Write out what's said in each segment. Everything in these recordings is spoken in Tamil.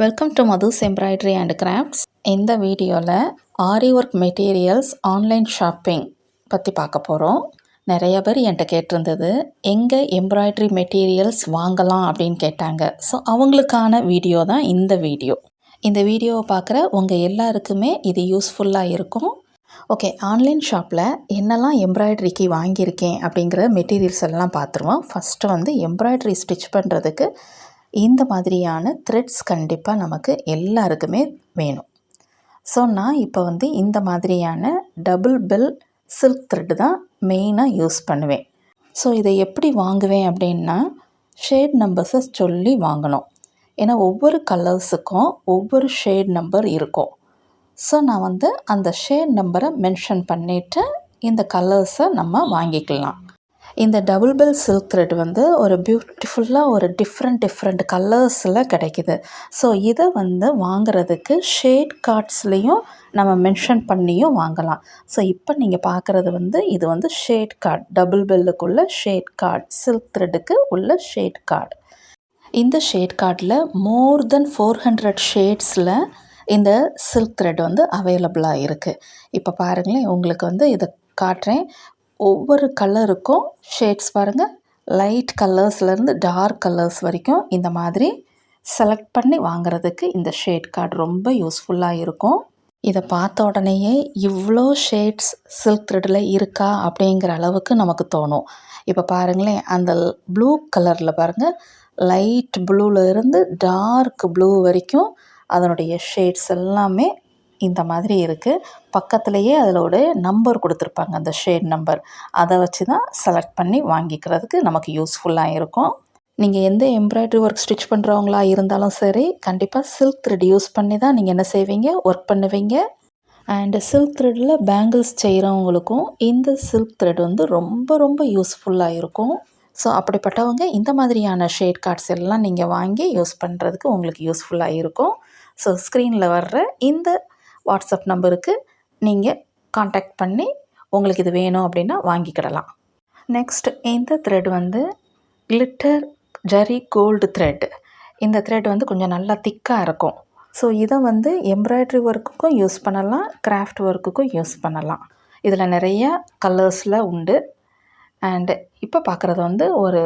Welcome to Madhu's embroidery and crafts. இந்த வீடியோவில் ஆரி ஒர்க் மெட்டீரியல்ஸ் ஆன்லைன் ஷாப்பிங் பற்றி பார்க்க போகிறோம். நிறைய பேர் என்கிட்ட கேட்டிருந்தது, எங்கே எம்ப்ராய்டரி மெட்டீரியல்ஸ் வாங்கலாம் அப்படின்னு கேட்டாங்க. ஸோ அவங்களுக்கான வீடியோ தான் இந்த வீடியோ. இந்த வீடியோவை பார்க்குற உங்கள் எல்லாருக்குமே இது யூஸ்ஃபுல்லாக இருக்கும். ஓகே, ஆன்லைன் ஷாப்பில் என்னெல்லாம் எம்ப்ராய்டரிக்கு வாங்கியிருக்கேன் அப்படிங்கிற மெட்டீரியல்ஸ் எல்லாம் பார்த்துருவோம். ஃபஸ்ட்டு எம்ப்ராய்டரி ஸ்டிச் பண்ணுறதுக்கு இந்த மாதிரியான த்ரெட்ஸ் கண்டிப்பாக நமக்கு எல்லாருக்குமே வேணும். ஸோ நான் இப்போ இந்த மாதிரியான டபுள் பெல் சில்க் த்ரெட்டு தான் மெயினாக யூஸ் பண்ணுவேன். ஸோ இதை எப்படி வாங்குவேன் அப்படின்னா, ஷேட் நம்பர்ஸை சொல்லி வாங்கணும். ஏன்னா ஒவ்வொரு கலர்ஸுக்கும் ஒவ்வொரு ஷேட் நம்பர் இருக்கும். ஸோ நான் அந்த ஷேட் நம்பரை மென்ஷன் பண்ணிவிட்டு இந்த கலர்ஸை நம்ம வாங்கிக்கலாம். இந்த டபுள் பெல் சில்க் த்ரெட் ஒரு பியூட்டிஃபுல்லாக ஒரு டிஃப்ரெண்ட் கலர்ஸில் கிடைக்கிது. ஸோ இதை வாங்குறதுக்கு ஷேட் கார்ட்ஸ்லேயும் நம்ம மென்ஷன் பண்ணியும் வாங்கலாம். ஸோ இப்போ நீங்கள் பார்க்குறது இது ஷேட் கார்ட், டபுள் பெல்லுக்குள்ள ஷேட் கார்ட், சில்க் த்ரெட்டுக்கு உள்ள ஷேட் கார்டு. இந்த ஷேட் கார்டில் மோர் தென் 400 ஷேட்ஸில் இந்த சில்க் த்ரெட் அவைலபிளாக இருக்குது. இப்போ பாருங்களேன், உங்களுக்கு இதை காட்டுறேன். ஒவ்வொரு கலருக்கும் ஷேட்ஸ் பாருங்கள், லைட் கலர்ஸ்லேருந்து டார்க் கலர்ஸ் வரைக்கும் இந்த மாதிரி செலக்ட் பண்ணி வாங்குறதுக்கு இந்த ஷேட் கார்டு ரொம்ப யூஸ்ஃபுல்லாக இருக்கும். இதை பார்த்த உடனேயே இவ்வளோ ஷேட்ஸ் சில்க் த்ரெட்டில் இருக்கா அப்படிங்கிற அளவுக்கு நமக்கு தோணும். இப்போ பாருங்களேன், அந்த ப்ளூ கலரில் பாருங்கள், லைட் ப்ளூவிலேருந்து டார்க் ப்ளூ வரைக்கும் அதனுடைய ஷேட்ஸ் எல்லாமே இந்த மாதிரி இருக்குது. பக்கத்துலேயே அதிலோட நம்பர் கொடுத்துருப்பாங்க, அந்த ஷேட் நம்பர். அதை வச்சு தான் செலக்ட் பண்ணி வாங்கிக்கிறதுக்கு நமக்கு யூஸ்ஃபுல்லாக இருக்கும். நீங்கள் எந்த எம்ப்ராய்டரி ஒர்க் ஸ்டிச் பண்ணுறவங்களா இருந்தாலும் சரி, கண்டிப்பாக சில்க் த்ரெட் யூஸ் பண்ணி தான் நீங்கள் என்ன செய்வீங்க, ஒர்க் பண்ணுவீங்க. அண்டு சில்க் த்ரெட்டில் பேங்கிள்ஸ் செய்கிறவங்களுக்கும் இந்த சில்க் த்ரெட் ரொம்ப யூஸ்ஃபுல்லாக இருக்கும். ஸோ அப்படிப்பட்டவங்க இந்த மாதிரியான ஷேட் கார்ட்ஸ் எல்லாம் நீங்கள் வாங்கி யூஸ் பண்ணுறதுக்கு உங்களுக்கு யூஸ்ஃபுல்லாக இருக்கும். ஸோ ஸ்க்ரீனில் வர்ற இந்த வாட்ஸ்அப் நம்பருக்கு நீங்கள் காண்டாக்ட் பண்ணி உங்களுக்கு இது வேணும் அப்படின்னா வாங்கிக்கிடலாம். நெக்ஸ்ட், இந்த thread glitter zari gold thread. இந்த த்ரெட் கொஞ்சம் நல்லா திக்காக இருக்கும். ஸோ இதை எம்ப்ராய்டரி ஒர்க்குக்கும் யூஸ் பண்ணலாம், கிராஃப்ட் ஒர்க்குக்கும் யூஸ் பண்ணலாம். இதில் நிறைய கலர்ஸில் உண்டு. அண்டு இப்போ பார்க்குறது ஒரு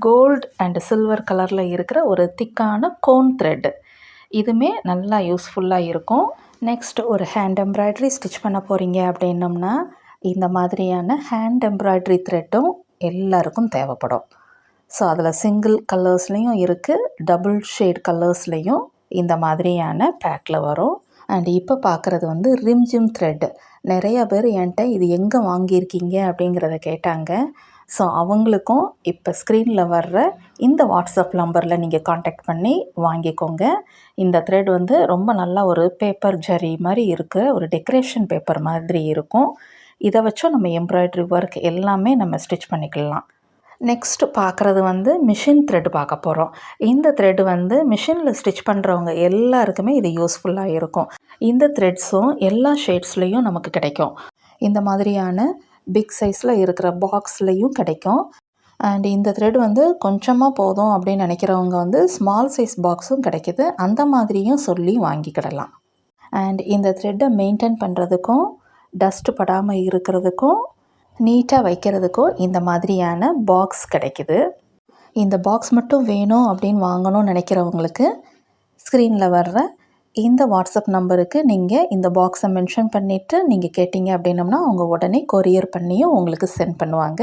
கோல்டு அண்டு சில்வர் கலரில் இருக்கிற ஒரு திக்கான கோன் த்ரெட்டு. இதுவுமே நல்லா யூஸ்ஃபுல்லாக இருக்கும். நெக்ஸ்ட், ஒரு ஹேண்ட் எம்ப்ராய்டரி ஸ்டிச் பண்ண போகிறீங்க அப்படின்னம்னா இந்த மாதிரியான ஹேண்ட் எம்ப்ராய்டரி த்ரெட்டும் எல்லாருக்கும் தேவைப்படும். ஸோ அதில் சிங்கிள் கலர்ஸ்லேயும் இருக்குது, டபுள் ஷேட் கலர்ஸ்லேயும் இந்த மாதிரியான பேக்கில் வரும். அண்ட் இப்போ பார்க்குறது ரிம்ஜிம் த்ரெட். நிறைய பேர் என்கிட்ட இது எங்கே வாங்கியிருக்கீங்க அப்படிங்கிறத கேட்டாங்க. ஸோ அவங்களுக்கும் இப்போ ஸ்க்ரீனில் வர்ற இந்த வாட்ஸ்அப் நம்பரில் நீங்கள் காண்டாக்ட் பண்ணி வாங்கிக்கோங்க. இந்த த்ரெட் ரொம்ப நல்லா ஒரு பேப்பர் ஜரி மாதிரி இருக்கிற ஒரு டெக்கரேஷன் பேப்பர் மாதிரி இருக்கும். இதை வச்சும் நம்ம எம்ப்ராய்டரி ஒர்க் எல்லாமே நம்ம ஸ்டிச் பண்ணிக்கலாம். நெக்ஸ்ட்டு பார்க்குறது மிஷின் த்ரெட் பார்க்க போகிறோம். இந்த த்ரெட் மிஷினில் ஸ்டிச் பண்ணுறவங்க எல்லாருக்குமே இது யூஸ்ஃபுல்லாக இருக்கும். இந்த த்ரெட்ஸும் எல்லா ஷேட்ஸ்லேயும் நமக்கு கிடைக்கும். இந்த மாதிரியான பிக் சைஸில் இருக்கிற பாக்ஸ்லேயும் கிடைக்கும். அண்ட் இந்த த்ரெட் கொஞ்சமாக போதும் அப்படின்னு நினைக்கிறவங்க ஸ்மால் சைஸ் பாக்ஸும் கிடைக்கிது. அந்த மாதிரியும் சொல்லி வாங்கிக்கிடலாம். அண்ட் இந்த த்ரெட்டை மெயின்டைன் பண்ணுறதுக்கும், டஸ்ட்டு படாமல் இருக்கிறதுக்கும், நீட்டாக வைக்கிறதுக்கும் இந்த மாதிரியான பாக்ஸ் கிடைக்கிது. இந்த பாக்ஸ் மட்டும் வேணும் அப்படின்னு வாங்கணும்னு நினைக்கிறவங்களுக்கு ஸ்க்ரீனில் வர்ற இந்த வாட்ஸ்அப் நம்பருக்கு நீங்கள் இந்த பாக்ஸை மென்ஷன் பண்ணிவிட்டு நீங்கள் கேட்டிங்க அப்படின்னம்னா அவங்க உடனே கொரியர் பண்ணியும் உங்களுக்கு சென்ட் பண்ணுவாங்க.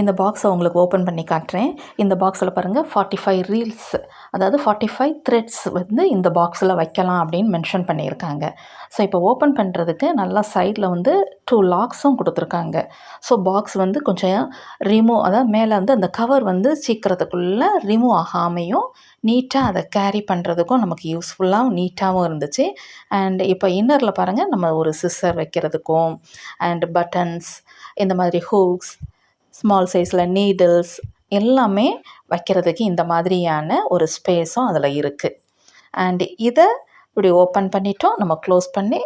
இந்த பாக்ஸை உங்களுக்கு ஓப்பன் பண்ணி காட்டுறேன். இந்த பாக்ஸில் பாருங்கள், 45 ரீல்ஸ், அதாவது 45 த்ரெட்ஸ் இந்த பாக்ஸில் வைக்கலாம் அப்படின்னு மென்ஷன் பண்ணியிருக்காங்க. ஸோ இப்போ ஓப்பன் பண்ணுறதுக்கு நல்லா சைடில் 2 லாக்ஸும் கொடுத்துருக்காங்க. ஸோ பாக்ஸ் கொஞ்சம் ரிமூவ், அதாவது மேலே அந்த கவர் சீக்கிரத்துக்குள்ளே ரிமூவ் ஆகாமையும் நீட்டாக அதை கேரி பண்ணுறதுக்கும் நமக்கு யூஸ்ஃபுல்லாகவும் நீட்டாகவும் இருந்துச்சு. அண்ட் இப்போ இன்னரில் பாருங்கள், நம்ம ஒரு சிஸ்ஸர் வைக்கிறதுக்கும் அண்ட் பட்டன்ஸ், இந்த மாதிரி ஹூக்ஸ், ஸ்மால் சைஸில் நீடில்ஸ் எல்லாமே வைக்கிறதுக்கு இந்த மாதிரியான ஒரு ஸ்பேஸும் அதில் இருக்குது. அண்ட் இதை இப்படி ஓப்பன் பண்ணிட்டோம், நம்ம க்ளோஸ் பண்ணி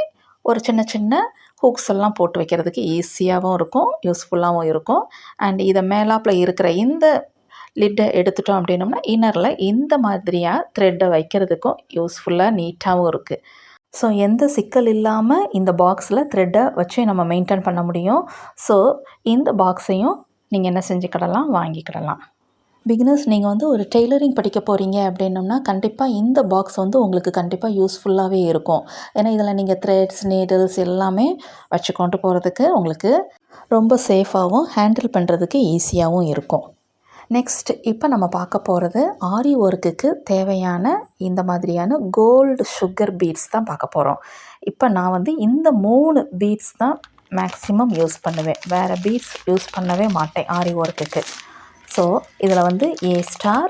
ஒரு சின்ன ஹூக்ஸ் எல்லாம் போட்டு வைக்கிறதுக்கு ஈஸியாகவும் இருக்கும், யூஸ்ஃபுல்லாகவும் இருக்கும். அண்ட் இதை மேலாப்பில் இருக்கிற இந்த லிட்டை எடுத்துட்டோம் அப்படின்னோம்னா இன்னரில் இந்த மாதிரியாக த்ரெட்டை வைக்கிறதுக்கும் யூஸ்ஃபுல்லாக நீட்டாகவும் இருக்குது. ஸோ எந்த சிக்கல் இல்லாமல் இந்த பாக்ஸில் த்ரெட்டை வச்சு நம்ம மெயின்டைன் பண்ண முடியும். ஸோ இந்த பாக்ஸையும் நீங்கள் என்ன செஞ்சுக்கிடலாம், வாங்கிக்கிடலாம். பிகினர்ஸ் நீங்கள் வந்து ஒரு டெய்லரிங் படிக்க போகிறீங்க அப்படின்னோம்னா கண்டிப்பாக இந்த பாக்ஸ் வந்து உங்களுக்கு கண்டிப்பாக யூஸ்ஃபுல்லாகவே இருக்கும். ஏன்னா இதில் நீங்கள் த்ரெட்ஸ், நீடில்ஸ் எல்லாமே வச்சு கொண்டு போகிறதுக்கு உங்களுக்கு ரொம்ப சேஃபாகவும் ஹேண்டில் பண்ணுறதுக்கு ஈஸியாகவும் இருக்கும். நெக்ஸ்ட் இப்போ நம்ம பார்க்க போகிறது ஆரி ஒர்க்குக்கு தேவையான இந்த மாதிரியான கோல்டு சுகர் பீட்ஸ் தான் பார்க்க போகிறோம். இப்போ நான் வந்து இந்த 3 பீட்ஸ் தான் மேக்ஸிமம் யூஸ் பண்ணுவேன். வேறு பீட்ஸ் யூஸ் பண்ணவே மாட்டேன் ஆரி ஒர்க்குக்கு. ஸோ இதில் வந்து ஏ ஸ்டார்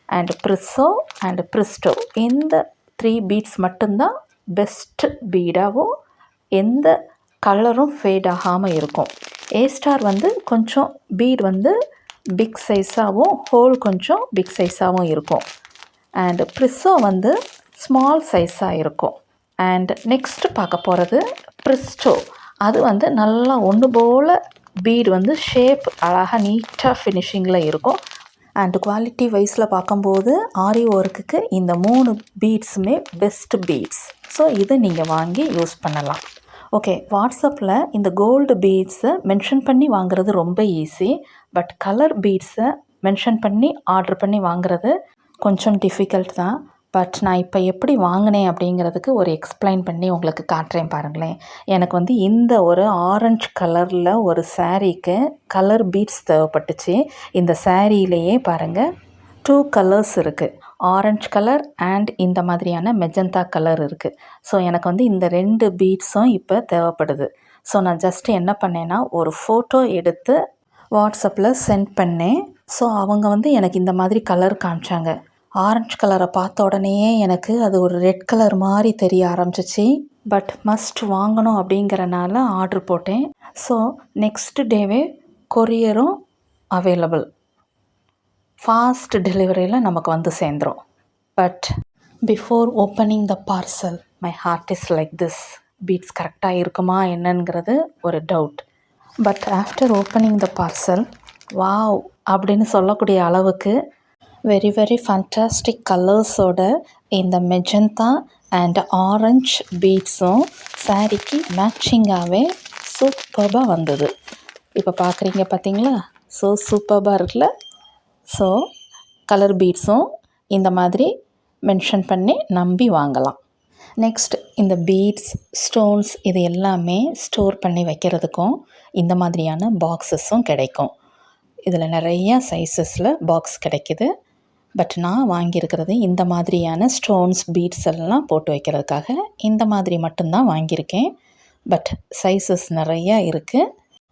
அண்ட் ப்ரிஸோ அண்ட் ப்ரிஸ்டோ இந்த 3 பீட்ஸ் மட்டும்தான் பெஸ்ட்டு பீடாகவும் எந்த கலரும் ஃபேட் ஆகாமல் இருக்கும். ஏ ஸ்டார் வந்து கொஞ்சம் பீட் வந்து பிக் சைஸாகவும் ஹோல் கொஞ்சம் பிக் சைஸாகவும் இருக்கும். அண்ட் ப்ரிஸோ வந்து ஸ்மால் சைஸாக இருக்கும். அண்ட் நெக்ஸ்ட்டு பார்க்க போகிறது ப்ரிஸ்டோ. அது வந்து நல்லா ஒன்று போல் பீட் வந்து ஷேப் அழகாக நீட்டாக ஃபினிஷிங்கில் இருக்கும். அண்ட் குவாலிட்டி வைஸில் பார்க்கும்போது ஆரி ஒர்க்குக்கு இந்த 3 பீட்ஸுமே பெஸ்ட்டு பீட்ஸ். ஸோ இதை நீங்கள் வாங்கி யூஸ் பண்ணலாம். ஓகே, வாட்ஸ்அப்பில் இந்த கோல்டு பீட்ஸை மென்ஷன் பண்ணி வாங்குறது ரொம்ப ஈஸி. பட் கலர் பீட்ஸை மென்ஷன் பண்ணி ஆர்டர் பண்ணி வாங்குறது கொஞ்சம் டிஃபிகல்ட் தான். பட் நான் இப்போ எப்படி வாங்கினேன் அப்படிங்கிறதுக்கு ஒரு எக்ஸ்பிளைன் பண்ணி உங்களுக்கு காட்டுறேன் பாருங்களேன். எனக்கு வந்து இந்த ஒரு ஆரஞ்சு கலரில் ஒரு சாரீக்கு கலர் பீட்ஸ் தேவைப்பட்டுச்சு. இந்த சாரீலேயே பாருங்கள் 2 கலர்ஸ் இருக்குது. ஆரஞ்சு கலர் அண்ட் இந்த மாதிரியான மெஜந்தா கலர் இருக்குது. ஸோ எனக்கு வந்து இந்த 2 பீட்ஸும் இப்போ தேவைப்படுது. ஸோ நான் ஜஸ்ட்டு என்ன பண்ணேன்னா ஒரு ஃபோட்டோ எடுத்து வாட்ஸ்அப்பில் சென்ட் பண்ணேன். ஸோ அவங்க வந்து எனக்கு இந்த மாதிரி கலர் காமிச்சாங்க. ஆரஞ்சு கலரை பார்த்த உடனேயே எனக்கு அது ஒரு ரெட் கலர் மாதிரி தெரிய ஆரம்பிச்சிச்சு. பட் மஸ்ட் வாங்கணும் அப்படிங்கிறனால ஆர்டர் போட்டேன். ஸோ நெக்ஸ்ட் டேவே கொரியரும் அவைலபிள். ஃபாஸ்ட் டெலிவரியில் நமக்கு வந்து சேர்ந்துடும். But before opening the parcel my heart is like this. Beads கரெக்டாக இருக்குமா என்னங்கிறது ஒரு doubt. But after opening the parcel wow அப்படின்னு சொல்லக்கூடிய அளவுக்கு வெரி வெரி ஃபேண்டாஸ்டிக் கலர்ஸோட இந்த மெஜந்தா அண்ட் ஆரஞ்ச் பீட்ஸும் சாரீக்கு மேட்சிங்காகவே சூப்பராக வந்தது. இப்போ பார்க்குறீங்க பார்த்தீங்களா? ஸோ சூப்பராக இருக்குல்ல? ஸோ கலர் பீட்ஸும் இந்த மாதிரி மென்ஷன் பண்ணி நம்பி வாங்கலாம். நெக்ஸ்ட் இந்த பீட்ஸ், ஸ்டோன்ஸ் இது எல்லாமே ஸ்டோர் பண்ணி வைக்கிறதுக்கும் இந்த மாதிரியான பாக்ஸஸும் கிடைக்கும். இதில் நிறைய சைஸஸில் பாக்ஸ் கிடைக்கிது. பட் நான் வாங்கியிருக்கிறது இந்த மாதிரியான ஸ்டோன்ஸ், பீட்ஸ் எல்லாம் போட்டு வைக்கிறதுக்காக இந்த மாதிரி மட்டும்தான் வாங்கியிருக்கேன். பட் சைஸஸ் நிறையா இருக்குது.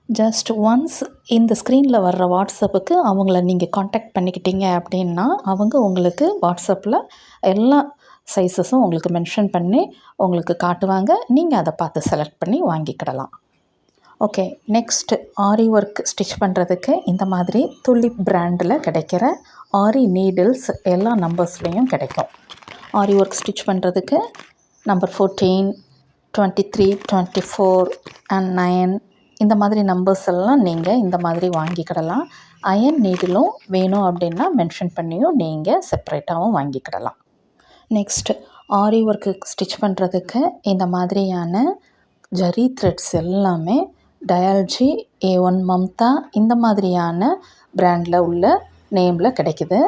ஜஸ்ட் ஒன்ஸ் இந்த ஸ்க்ரீனில் வர்ற வாட்ஸ்அப்புக்கு அவங்கள நீங்கள் காண்டாக்ட் பண்ணிக்கிட்டீங்க அப்படின்னா அவங்க உங்களுக்கு வாட்ஸ்அப்பில் எல்லா சைஸஸும் உங்களுக்கு மென்ஷன் பண்ணி உங்களுக்கு காட்டுவாங்க. நீங்கள் அதை பார்த்து செலக்ட் பண்ணி வாங்கிக்கிடலாம். ஓகே, நெக்ஸ்ட் ஆரி ஒர்க் ஸ்டிச் பண்ணுறதுக்கு இந்த மாதிரி துலிப் பிராண்டில் கிடைக்கிற ஆரி நீடில்ஸ் எல்லா நம்பர்ஸ்லேயும் கிடைக்கும். ஆரி ஒர்க் ஸ்டிச் பண்ணுறதுக்கு நம்பர் 14, 23, 24 அண்ட் 9 இந்த மாதிரி நம்பர்ஸ் எல்லாம் நீங்கள் இந்த மாதிரி வாங்கிக்கிடலாம். அயன் நீடிலும் வேணும் அப்படின்னா மென்ஷன் பண்ணியும் நீங்கள் செப்பரேட்டாகவும் வாங்கிக்கிடலாம். நெக்ஸ்ட் ஆரி ஒர்க்கு ஸ்டிச் பண்ணுறதுக்கு இந்த மாதிரியான ஜரி த்ரெட்ஸ் எல்லாமே டயால்ஜி, A1 மம்தா இந்த மாதிரியான பிராண்டில் உள்ள நேமில் கிடைக்குது.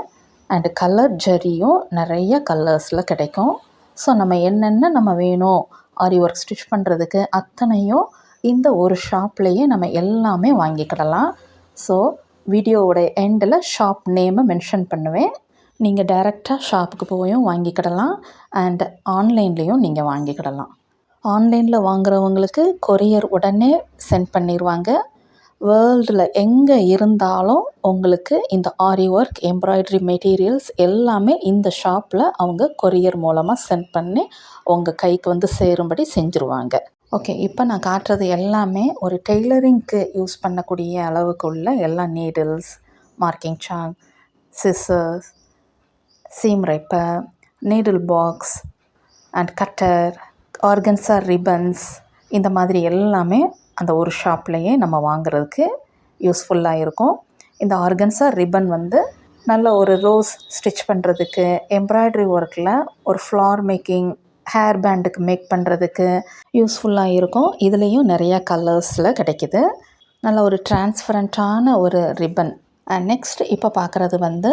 அண்டு கலர் ஜரியும் நிறைய கலர்ஸில் கிடைக்கும். ஸோ நம்ம என்னென்ன நம்ம வேணும் ஆரி ஒர்க் ஸ்டிச் பண்ணுறதுக்கு அத்தனையும் இந்த ஒரு ஷாப்லேயே நம்ம எல்லாமே வாங்கிக்கிடலாம். ஸோ வீடியோவோட எண்டில் ஷாப் நேமை மென்ஷன் பண்ணுவேன். நீங்கள் டைரெக்டாக ஷாப்புக்கு போயும் வாங்கிக்கிடலாம் அண்ட் ஆன்லைன்லேயும் நீங்கள் வாங்கிக்கிடலாம். ஆன்லைனில் வாங்குறவங்களுக்கு கொரியர் உடனே சென்ட் பண்ணிடுவாங்க. வேர்ல்டில் எங்கே இருந்தாலும் உங்களுக்கு இந்த ஆரி ஒர்க், எம்ப்ராய்டரி மெட்டீரியல்ஸ் எல்லாமே இந்த ஷாப்பில் அவங்க கொரியர் மூலமாக சென்ட் பண்ணி உங்கள் கைக்கு வந்து சேரும்படி செஞ்சுருவாங்க. ஓகே, இப்போ நான் காட்டுறது எல்லாமே ஒரு டெய்லரிங்க்கு யூஸ் பண்ணக்கூடிய அளவுக்கு உள்ள எல்லா needles, marking chalk, scissors, seam ripper, needle box and cutter, organza ribbons இந்த மாதிரி எல்லாமே அந்த ஒரு ஷாப்லேயே நம்ம வாங்குறதுக்கு யூஸ்ஃபுல்லாக இருக்கும். இந்த ஆர்கன்ஸா ரிப்பன் வந்து நல்ல ஒரு ரோஸ் ஸ்டிச் பண்ணுறதுக்கு, எம்ப்ராய்டரி ஒர்க்கில் ஒரு ஃப்ளார் மேக்கிங், ஹேர் பேண்டுக்கு மேக் பண்ணுறதுக்கு யூஸ்ஃபுல்லாக இருக்கும். இதுலேயும் நிறையா கலர்ஸில் கிடைக்கிது. நல்ல ஒரு டிரான்ஸ்பரண்ட்டான ஒரு ரிப்பன். அண்ட் நெக்ஸ்ட் இப்போ பார்க்குறது வந்து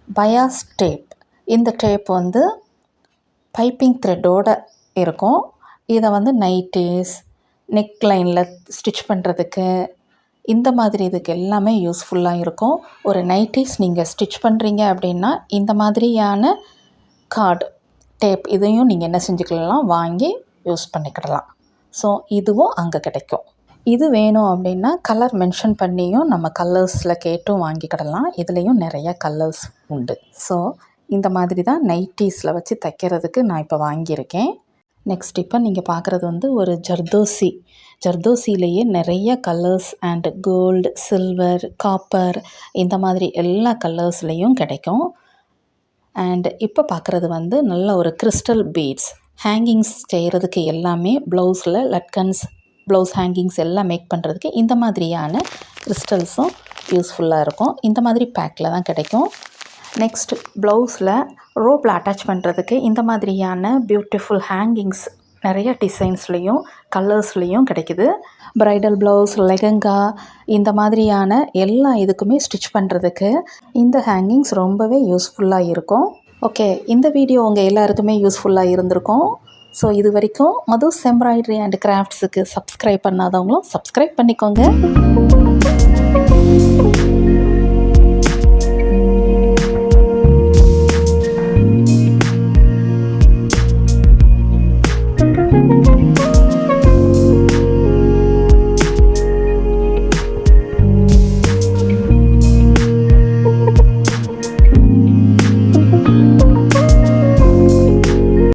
பயாஸ் டேப். இந்த டேப் வந்து பைப்பிங் த்ரெட்டோடு இருக்கும். இதை வந்து நைட்டீஸ், நெக் லைனில் ஸ்டிச் பண்ணுறதுக்கு, இந்த மாதிரி இதுக்கு எல்லாமே யூஸ்ஃபுல்லாக இருக்கும். ஒரு நைட்டீஸ் நீங்கள் ஸ்டிச் பண்ணுறீங்க அப்படின்னா இந்த மாதிரியான கார்டு டேப் இதையும் நீங்கள் என்ன செஞ்சுக்கலாம், வாங்கி யூஸ் பண்ணிக்கிடலாம். ஸோ இதுவும் அங்கே கிடைக்கும். இது வேணும் அப்படின்னா கலர் மென்ஷன் பண்ணியும் நம்ம கலர்ஸில் கேட்டும் வாங்கிக்கிடலாம். இதுலேயும் நிறைய கலர்ஸ் உண்டு. ஸோ இந்த மாதிரி தான் நைட்டீஸில் வச்சு தைக்கிறதுக்கு நான் இப்போ வாங்கியிருக்கேன். நெக்ஸ்ட் இப்போ நீங்கள் பார்க்குறது வந்து ஒரு ஜர்தோசி. ஜர்தோசிலேயே நிறைய colours and gold, silver, copper இந்த மாதிரி எல்லா கலர்ஸ்லேயும் கிடைக்கும். அண்ட் இப்போ பார்க்குறது வந்து நல்ல ஒரு கிறிஸ்டல் பீட்ஸ். ஹேங்கிங்ஸ் செய்கிறதுக்கு எல்லாமே ப்ளவுஸில் லட்கன்ஸ், ப்ளவுஸ் ஹேங்கிங்ஸ் எல்லாம் மேக் பண்ணுறதுக்கு இந்த மாதிரியான கிறிஸ்டல்ஸும் யூஸ்ஃபுல்லாக இருக்கும். இந்த மாதிரி பேக்கில் தான் கிடைக்கும். நெக்ஸ்ட் ப்ளவுஸில் ரோப்பில் அட்டாச் பண்ணுறதுக்கு இந்த மாதிரியான பியூட்டிஃபுல் ஹேங்கிங்ஸ் நிறைய டிசைன்ஸ்லேயும் கலர்ஸ்லேயும் கிடைக்குது. ப்ரைடல் ப்ளவுஸ், லெஹங்கா இந்த மாதிரியான எல்லா இதுக்குமே ஸ்டிச் பண்ணுறதுக்கு இந்த ஹேங்கிங்ஸ் ரொம்பவே யூஸ்ஃபுல்லாக இருக்கும். ஓகே, இந்த வீடியோ உங்கள் எல்லாருக்குமே யூஸ்ஃபுல்லாக இருந்திருக்கும். ஸோ இது வரைக்கும் மதுஸ் எம்ப்ராய்டரி அண்ட் கிராஃப்ட்ஸுக்கு சப்ஸ்கிரைப் பண்ணாதவங்களும் சப்ஸ்கிரைப் பண்ணிக்கோங்க.